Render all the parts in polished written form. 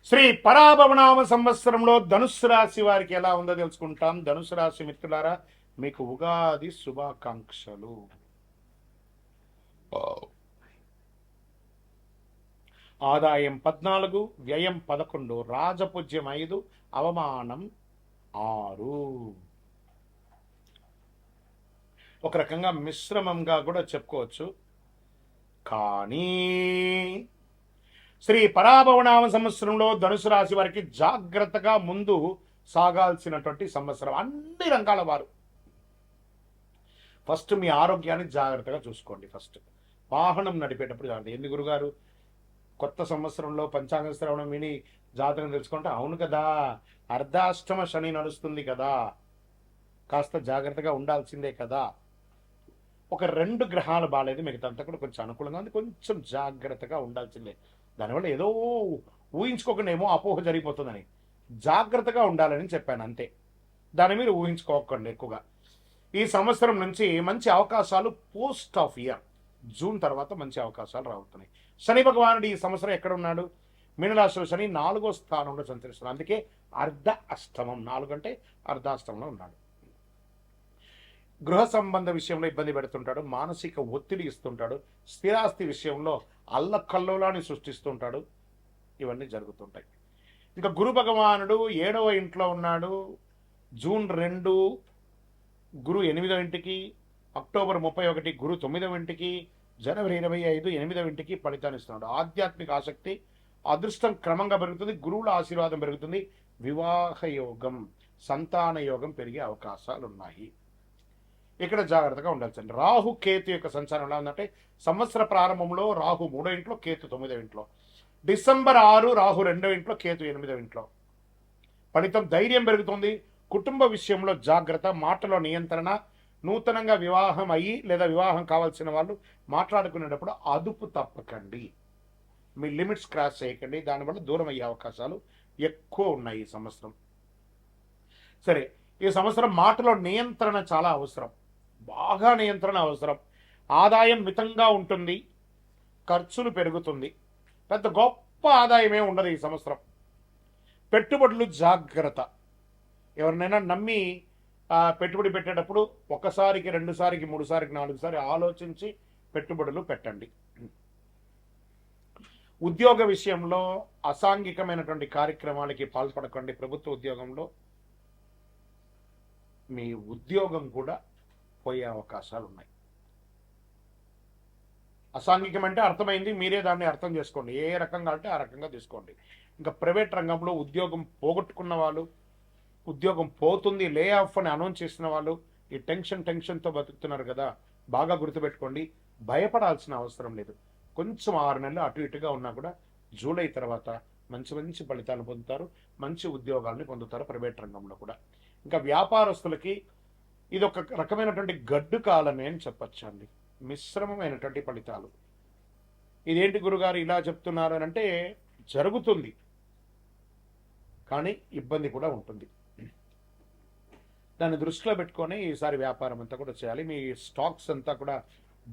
శ్రీ పరాభవనామ సంవత్సరంలో ధనుస్సు రాశి వారికి ఎలా ఉందో తెలుసుకుంటాం. ధనుసు రాశి మిత్రులారా, మీకు ఉగాది శుభాకాంక్షలు. ఆదాయం 14, వ్యయం 11, రాజపూజ్యం 5, అవమానం 6. ఒక రకంగా మిశ్రమంగా కూడా చెప్పుకోవచ్చు. కానీ శ్రీ పరాభవనామ సంవత్సరంలో ధనుసు రాశి వారికి జాగ్రత్తగా ముందు సాగాల్సినటువంటి సంవత్సరం. అన్ని రంగాల వారు ఫస్ట్ మీ ఆరోగ్యాన్ని జాగ్రత్తగా చూసుకోండి. ఫస్ట్ వాహనం నడిపేటప్పుడు జాగ్రత్త. ఎందుకు గురుగారు కొత్త సంవత్సరంలో పంచాంగ శ్రవణం విని జాతకం తెలుసుకుంటే, అవును కదా అర్ధాష్టమ శని నడుస్తుంది కదా, కాస్త జాగ్రత్తగా ఉండాల్సిందే కదా. ఒక 2 గ్రహాలు బాగాలేదు, మిగతా కూడా కొంచెం అనుకూలంగా ఉంది, కొంచెం జాగ్రత్తగా ఉండాల్సిందే. దానివల్ల ఏదో ఊహించుకోకుండా ఏమో అపోహ జరిగిపోతుందని జాగ్రత్తగా ఉండాలని చెప్పాను అంతే. దాని మీరు ఊహించుకోకండి ఎక్కువగా. ఈ సంవత్సరం నుంచి మంచి అవకాశాలు పోస్ట్ ఆఫ్ ఇయర్ జూన్ తర్వాత మంచి అవకాశాలు రావుతున్నాయి. శని భగవానుడు ఈ సంవత్సరం ఎక్కడ ఉన్నాడు? మీనరాశిలో శని 4వ స్థానంలో సంచరిస్తున్నాడు. అందుకే అర్ధ అష్టమం, 4 అంటే అర్ధాష్టమంలో ఉన్నాడు. గృహ సంబంధ విషయంలో ఇబ్బంది పెడుతుంటాడు, మానసిక ఒత్తిడి ఇస్తుంటాడు, స్థిరాస్తి విషయంలో అల్లకల్లోలాన్ని సృష్టిస్తుంటాడు. ఇవన్నీ జరుగుతుంటాయి. ఇంకా గురు భగవానుడు 7వ ఇంట్లో ఉన్నాడు. జూన్ 2 గురు 8వ ఇంటికి, అక్టోబర్ 31 గురు 9వ ఇంటికి, జనవరి 25 8వ ఇంటికి ఫలితాన్ని ఇస్తున్నాడు. ఆధ్యాత్మిక ఆసక్తి, అదృష్టం క్రమంగా పెరుగుతుంది, గురువుల ఆశీర్వాదం పెరుగుతుంది, వివాహ యోగం, సంతాన యోగం పెరిగే అవకాశాలు ఉన్నాయి. ఇక్కడ జాగ్రత్తగా ఉండాల్సింది. రాహు కేతు యొక్క సంచారం ఎలా ఉందంటే, సంవత్సర ప్రారంభంలో రాహు 3వ ఇంట్లో, కేతు 9వ ఇంట్లో. డిసెంబర్ 6 రాహు 2వ ఇంట్లో, కేతు 8వ ఇంట్లో. ఫలితం ధైర్యం పెరుగుతుంది, కుటుంబ విషయంలో జాగ్రత్త, మాటలో నియంత్రణ, నూతనంగా వివాహం అయ్యి లేదా వివాహం కావాల్సిన వాళ్ళు మాట్లాడుకునేటప్పుడు అదుపు తప్పకండి, మీ లిమిట్స్ క్రాస్ చేయకండి, దానివల్ల దూరం అయ్యే అవకాశాలు ఎక్కువ ఉన్నాయి ఈ సంవత్సరం. సరే, ఈ సంవత్సరం మాటలో నియంత్రణ చాలా అవసరం, బాగా నియంత్రణ అవసరం. ఆదాయం మితంగా ఉంటుంది, ఖర్చులు పెరుగుతుంది, పెద్ద గొప్ప ఆదాయమే ఉండదు ఈ సంవత్సరం. పెట్టుబడులు జాగ్రత్త. ఎవరినైనా నమ్మి పెట్టుబడి పెట్టేటప్పుడు 1సారికి 2సారికి 3సారికి 4సారి ఆలోచించి పెట్టుబడులు పెట్టండి. ఉద్యోగ విషయంలో అసాంఘికమైనటువంటి కార్యక్రమాలకి పాల్పడకండి. ప్రభుత్వ ఉద్యోగంలో మీ ఉద్యోగం కూడా పోయే అవకాశాలు ఉన్నాయి. అసాంఘికం అంటే అర్థమైంది, మీరే దాన్ని అర్థం చేసుకోండి. ఏ రకంగా అంటే ఆ రకంగా తీసుకోండి. ఇంకా ప్రైవేట్ రంగంలో ఉద్యోగం పోగొట్టుకున్న వాళ్ళు, ఉద్యోగం పోతుంది లే ఆఫ్ అని అనౌన్స్ చేసిన వాళ్ళు ఈ టెన్షన్తో బతుకుతున్నారు కదా, బాగా గుర్తుపెట్టుకోండి. భయపడాల్సిన అవసరం లేదు. కొంచెం 6 నెలలు అటు ఇటుగా ఉన్నా కూడా జూలై తర్వాత మంచి మంచి ఫలితాలు పొందుతారు, మంచి ఉద్యోగాల్ని పొందుతారు ప్రైవేట్ రంగంలో కూడా. ఇంకా వ్యాపారస్తులకి ఇది ఒక రకమైనటువంటి గడ్డు కాలమే అని చెప్పచ్చు అండి. మిశ్రమమైనటువంటి ఫలితాలు. ఇదేంటి గురుగారు ఇలా చెప్తున్నారు అని అంటే, జరుగుతుంది కానీ ఇబ్బంది కూడా ఉంటుంది. దాన్ని దృష్టిలో పెట్టుకొని ఈసారి వ్యాపారం అంతా కూడా చేయాలి. మీ స్టాక్స్ అంతా కూడా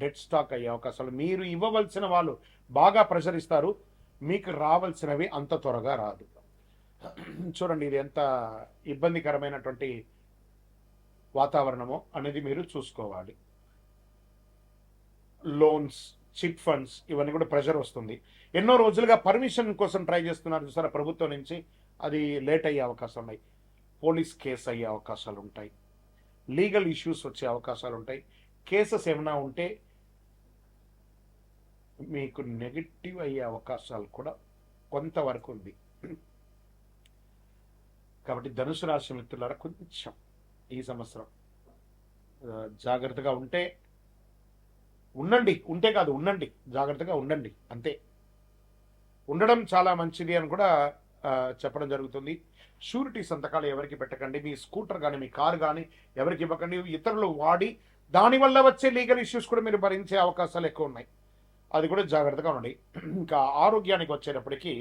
డెడ్ స్టాక్ అయ్యే అవకాశాలు. మీరు ఇవ్వవలసిన వాళ్ళు బాగా ప్రెషర్ ఇస్తారు, మీకు రావాల్సినవి అంత త్వరగా రాదు. చూడండి, ఇది ఎంత ఇబ్బందికరమైనటువంటి వాతావరణమో అనేది మీరు చూసుకోవాలి. లోన్స్, చిట్ ఫండ్స్, ఇవన్నీ కూడా ప్రెషర్ వస్తుంది. ఎన్నో రోజులుగా పర్మిషన్ కోసం ట్రై చేస్తున్నారు చూసారా ప్రభుత్వం నుంచి, అది లేట్ అయ్యే అవకాశాలు ఉన్నాయి. పోలీస్ కేసు అయ్యే అవకాశాలు ఉంటాయి, లీగల్ ఇష్యూస్ వచ్చే అవకాశాలు ఉంటాయి. కేసెస్ ఏమైనా ఉంటే మీకు నెగిటివ్ అయ్యే అవకాశాలు కూడా కొంతవరకు ఉంది. కాబట్టి ధనుసు రాశి మిత్రులారా, కొంచెం ఈ సంవత్సరం జాగ్రత్తగా ఉండండి, జాగ్రత్తగా ఉండండి అంతే. ఉండడం చాలా మంచిది అని కూడా చెప్పడం జరుగుతుంది. షూరిటీ సంతకాలు ఎవరికి పెట్టకండి. మీ స్కూటర్ కానీ మీ కారు కానీ ఎవరికి ఇవ్వకండి. ఇతరులు వాడి దానివల్ల వచ్చే లీగల్ ఇష్యూస్ కూడా మీరు భరించే అవకాశాలు ఎక్కువ ఉన్నాయి, అది కూడా జాగ్రత్తగా ఉండండి. ఇంకా ఆరోగ్యానికి వచ్చేటప్పటికి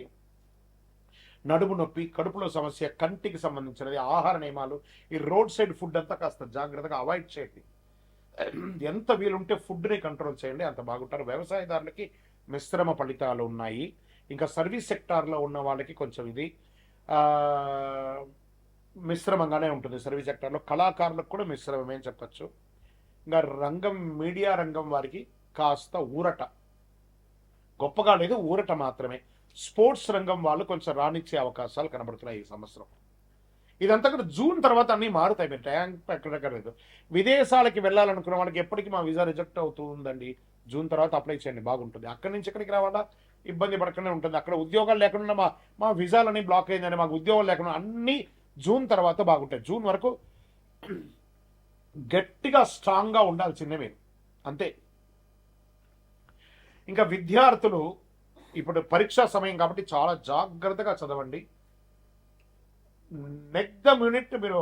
నడుము నొప్పి, కడుపులో సమస్య, కంటికి సంబంధించినది, ఆహార నియమాలు, ఈ రోడ్ సైడ్ ఫుడ్ అంతా కాస్త జాగ్రత్తగా అవాయిడ్ చేయండి. ఎంత వీలుంటే ఫుడ్ని కంట్రోల్ చేయండి, అంత బాగుంటారు. వ్యవసాయదారులకి మిశ్రమ ఫలితాలు ఉన్నాయి. ఇంకా సర్వీస్ సెక్టార్లో ఉన్న వాళ్ళకి కొంచెం ఇది ఆ, మిశ్రమంగానే ఉంటుంది. సర్వీస్ సెక్టార్లో కళాకారులకు కూడా మిశ్రమమే అని చెప్పచ్చు. ఇంకా మీడియా రంగం వారికి కాస్త ఊరట, గొప్పగా లేదు, ఊరట మాత్రమే. స్పోర్ట్స్ రంగం వాళ్ళు కొంచెం రాణించే అవకాశాలు కనబడుతున్నాయి ఈ సంవత్సరం. ఇదంతా కూడా జూన్ తర్వాత అన్నీ మారుతాయి, మీరు ట్యాంక్ ఎక్కడెక్కర్లేదు. విదేశాలకి వెళ్ళాలనుకున్న వాళ్ళకి ఎప్పటికీ మా వీసా రిజెక్ట్ అవుతుందండి, జూన్ తర్వాత అప్లై చేయండి, బాగుంటుంది. అక్కడి నుంచి ఎక్కడికి రావాలా, ఇబ్బంది పడకుండా ఉంటుంది. అక్కడ ఉద్యోగాలు లేకుండా మా వీసాలన్నీ బ్లాక్ అయిందని, మాకు ఉద్యోగాలు లేకుండా, అన్నీ జూన్ తర్వాత బాగుంటాయి. జూన్ వరకు గట్టిగా స్ట్రాంగ్గా ఉండాల్సిందే మీరు, అంతే. ఇంకా విద్యార్థులు ఇప్పుడు పరీక్షా సమయం కాబట్టి చాలా జాగ్రత్తగా చదవండి. నెక్స్ట్ ద మినిట్ మీరు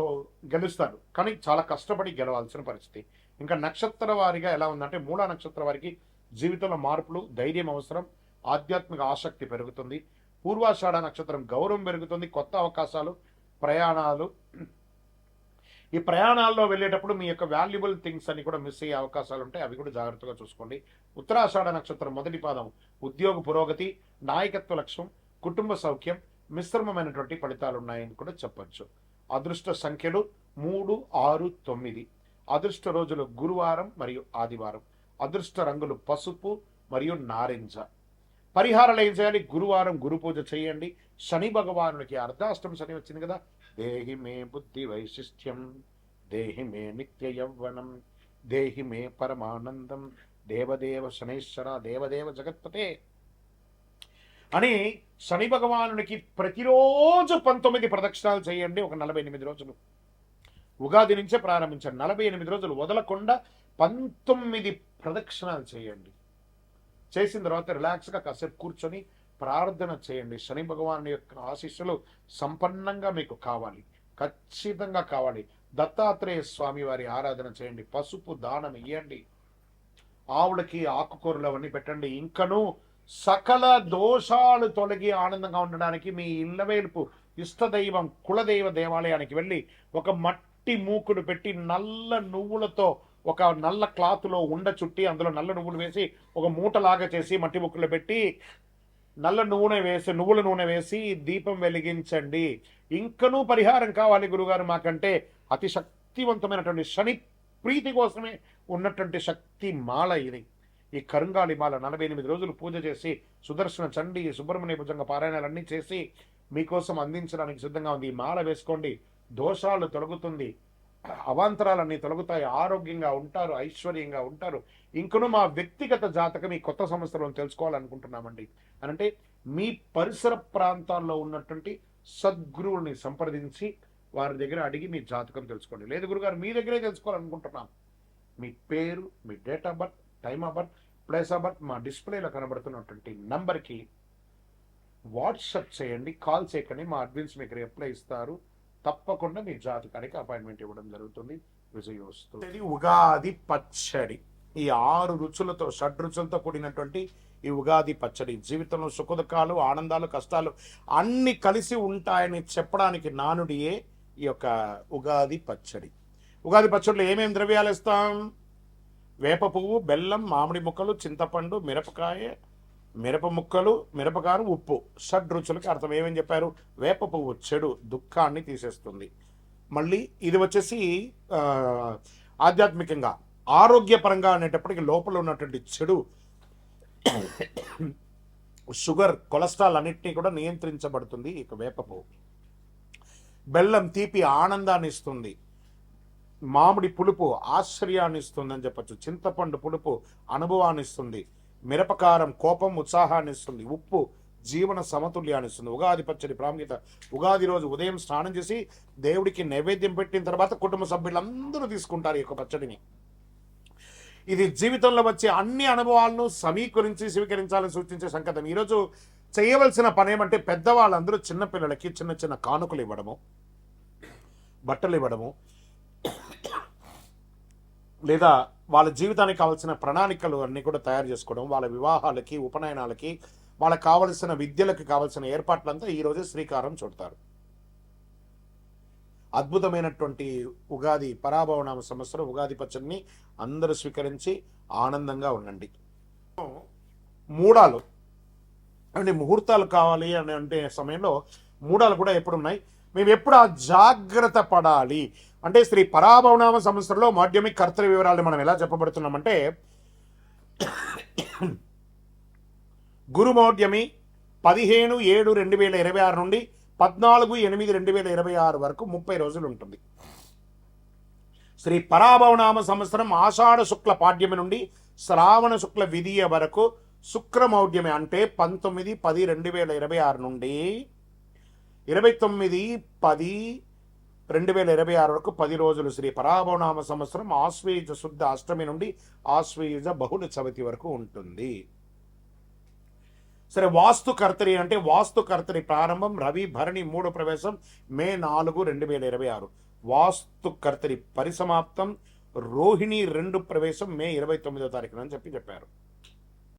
గెలుస్తారు, కానీ చాలా కష్టపడి గెలవాల్సిన పరిస్థితి. ఇంకా నక్షత్ర వారిగా ఎలా ఉందంటే, మూలా నక్షత్ర వారికి జీవితంలో మార్పులు, ధైర్యం అవసరం, ఆధ్యాత్మిక ఆసక్తి పెరుగుతుంది. పూర్వాషాఢ నక్షత్రం గౌరవం పెరుగుతుంది, కొత్త అవకాశాలు, ప్రయాణాలు. ఈ ప్రయాణాల్లో వెళ్ళేటప్పుడు మీ యొక్క వాల్యుబుల్ థింగ్స్ అన్ని కూడా మిస్ అయ్యే అవకాశాలు ఉంటాయి, అవి కూడా జాగ్రత్తగా చూసుకోండి. ఉత్తరాషాఢ నక్షత్రం మొదటి పాదం ఉద్యోగ పురోగతి, నాయకత్వ లక్ష్యం, కుటుంబ సౌఖ్యం, మిశ్రమమైనటువంటి ఫలితాలు ఉన్నాయని కూడా చెప్పచ్చు. అదృష్ట సంఖ్యలు 3, 6, 9. అదృష్ట రోజులు గురువారం మరియు ఆదివారం. అదృష్ట రంగులు పసుపు మరియు నారింజ. పరిహారాలు ఏం చేయాలి? గురువారం గురు పూజ చేయండి. శని భగవానుడికి అర్ధాష్టమి శని వచ్చింది కదా, దేహి మే బుద్ధి వైశిష్ట్యం, దేహి మే నిత్య యవ్వనం, దేహి మే పరమానందం, దేవదేవ శనేశ్వర దేవదేవ జగత్పతే అని శని భగవానునికి ప్రతిరోజు 19 ప్రదక్షిణాలు చేయండి, ఒక 48 రోజులు. ఉగాది నుంచే ప్రారంభించండి, 48 రోజులు వదలకుండా 19 ప్రదక్షిణాలు చేయండి. చేసిన తర్వాత రిలాక్స్గా కాసేపు కూర్చొని ప్రార్థన చేయండి. శని భగవాను యొక్క ఆశీస్సులు సంపన్నంగా మీకు కావాలి, ఖచ్చితంగా కావాలి. దత్తాత్రేయ స్వామి వారి ఆరాధన చేయండి, పసుపు దానం ఇవ్వండి, ఆవులకి ఆకుకూరలు అవన్నీ పెట్టండి. ఇంకను సకల దోషాలు తొలగి ఆనందంగా ఉండడానికి మీ ఇళ్ళవేల్పు ఇష్టదైవం కులదైవ దేవాలయానికి వెళ్ళి ఒక మట్టి మూకుడు పెట్టి నల్ల నువ్వులతో ఒక నల్ల క్లాత్లో ఉండ చుట్టి అందులో నల్ల నువ్వులు వేసి ఒక మూటలాగా చేసి మట్టి ముక్కులు పెట్టి నువ్వుల నూనె వేసి దీపం వెలిగించండి. ఇంకనూ పరిహారం కావాలి గురుగారు మాకంటే, అతి శక్తివంతమైనటువంటి శని ప్రీతి కోసమే ఉన్నటువంటి శక్తి మాల ఇది. ఈ కరుంగాలి మాల 48 రోజులు పూజ చేసి సుదర్శన చండి సుబ్రహ్మణ్య భుజంగ పారాయణాలన్నీ చేసి మీకోసం అందించడానికి సిద్ధంగా ఉంది. ఈ మాల వేసుకోండి, దోషాలు తొలగుతుంది, అవాంతరాలన్నీ తొలగుతాయి, ఆరోగ్యంగా ఉంటారు, ఐశ్వర్యంగా ఉంటారు. ఇంకను మా వ్యక్తిగత జాతకం ఈ కొత్త సంవత్సరంలో తెలుసుకోవాలనుకుంటున్నామండి అంటే మీ పరిసర ప్రాంతాల్లో ఉన్నటువంటి సద్గురువుల్ని సంప్రదించి వారి దగ్గర అడిగి మీ జాతకం తెలుసుకోండి. లేదు గురుగారు మీ దగ్గరే తెలుసుకోవాలనుకుంటున్నాం, మీ పేరు, మీ date of birth, time of birth, place of birth మా డిస్ప్లేలో కనబడుతున్నటువంటి నంబర్కి వాట్సాప్ చేయండి, కాల్ చేయకండి. మా అడ్మిన్స్ మీకు రిప్లై ఇస్తారు. తప్పకుండా మీ జాతకానికి అపాయింట్మెంట్ ఇవ్వడం జరుగుతుంది. విజయోస్తు. ఇది ఉగాది పచ్చడి. ఈ 6 రుచులతో, షడ్రుచులతో కూడినటువంటి ఈ ఉగాది పచ్చడి జీవితంలో సుఖదుఖాలు, ఆనందాలు, కష్టాలు అన్ని కలిసి ఉంటాయని చెప్పడానికి నానుడియే ఈ యొక్క ఉగాది పచ్చడి. ఉగాది పచ్చడిలో ఏమేమి ద్రవ్యాలు ఇస్తాం? వేప పువ్వు, బెల్లం, మామిడి ముక్కలు, చింతపండు, మిరపకాయ, మిరప ముక్కలు, మిరపకారం, ఉప్పు. షడ్రుచులకి అర్థం ఏమని చెప్పారు? వేప పువ్వు చెడు దుఃఖాన్ని తీసేస్తుంది. మళ్ళీ ఇది వచ్చేసి ఆధ్యాత్మికంగా ఆరోగ్యపరంగా అనేటప్పటికీ లోపల ఉన్నటువంటి చెడు షుగర్, కొలెస్ట్రాల్ అన్నిటినీ కూడా నియంత్రించబడుతుంది ఇక వేప పువ్వు. బెల్లం తీపి ఆనందాన్ని ఇస్తుంది, మామిడి పులుపు ఆశ్చర్యాన్ని ఇస్తుంది అని చెప్పచ్చు, చింతపండు పులుపు అనుభవాన్ని ఇస్తుంది, మిరపకారం కోపం ఉత్సాహాన్ని ఇస్తుంది, ఉప్పు జీవన సమతుల్యాన్ని ఇస్తుంది. ఉగాది పచ్చడి ప్రాముఖ్యత: ఉగాది రోజు ఉదయం స్నానం చేసి దేవుడికి నైవేద్యం పెట్టిన తర్వాత కుటుంబ సభ్యులందరూ తీసుకుంటారు ఈ యొక్క పచ్చడిని. ఇది జీవితంలో వచ్చే అన్ని అనుభవాలను సమీకరించి స్వీకరించాలని సూచించే సంకేతం. ఈరోజు చేయవలసిన పని ఏమంటే, పెద్దవాళ్ళందరూ చిన్నపిల్లలకి చిన్న చిన్న కానుకలు ఇవ్వడము, బట్టలు ఇవ్వడము, లేదా వాళ్ళ జీవితానికి కావాల్సిన ప్రణాళికలు అన్నీ కూడా తయారు చేసుకోవడం, వాళ్ళ వివాహాలకి, ఉపనయనాలకి, వాళ్ళకి కావలసిన విద్యలకు కావలసిన ఏర్పాట్లంతా ఈరోజే శ్రీకారం చుడతారు. అద్భుతమైనటువంటి ఉగాది పరాభవనామ సంవత్సరం ఉగాది పచ్చడిని అందరూ స్వీకరించి ఆనందంగా ఉండండి. మూడాలు అంటే ముహూర్తాలు కావాలి అని అంటే సమయంలో మూడాలు కూడా ఎప్పుడు ఉన్నాయి. మేము ఎప్పుడు ఆ జాగ్రత్త పడాలి అంటే శ్రీ పరాభవనామ సంవత్సరంలో మాధ్యమిక కర్తవ్య వివరాలు మనం ఎలా చెప్పబడుతున్నామంటే గురుమౌఢ్యమి 15/7/2026 నుండి 14/8/2026 వరకు 30 రోజులు ఉంటుంది. శ్రీ పరాభవనామ సంవత్సరం ఆషాఢ శుక్ల పాడ్యమి నుండి శ్రావణ శుక్ల విధియ వరకు శుక్రమౌఢ్యమి అంటే 19/10/2026 నుండి 29/10/2026 వరకు 10 రోజులు శ్రీ పరాభవనామ సంవత్సరం ఆశ్వయుజ శుద్ధ అష్టమి నుండి ఆశ్వయుజ బహుళ చవితి వరకు ఉంటుంది. సరే, వాస్తు కర్తరి అంటే వాస్తు కర్తరి ప్రారంభం రవి భరణి 3 ప్రవేశం మే 4, 2026. వాస్తు కర్తరి పరిసమాప్తం రోహిణి 2 ప్రవేశం మే 29వ తారీఖున అని చెప్పారు.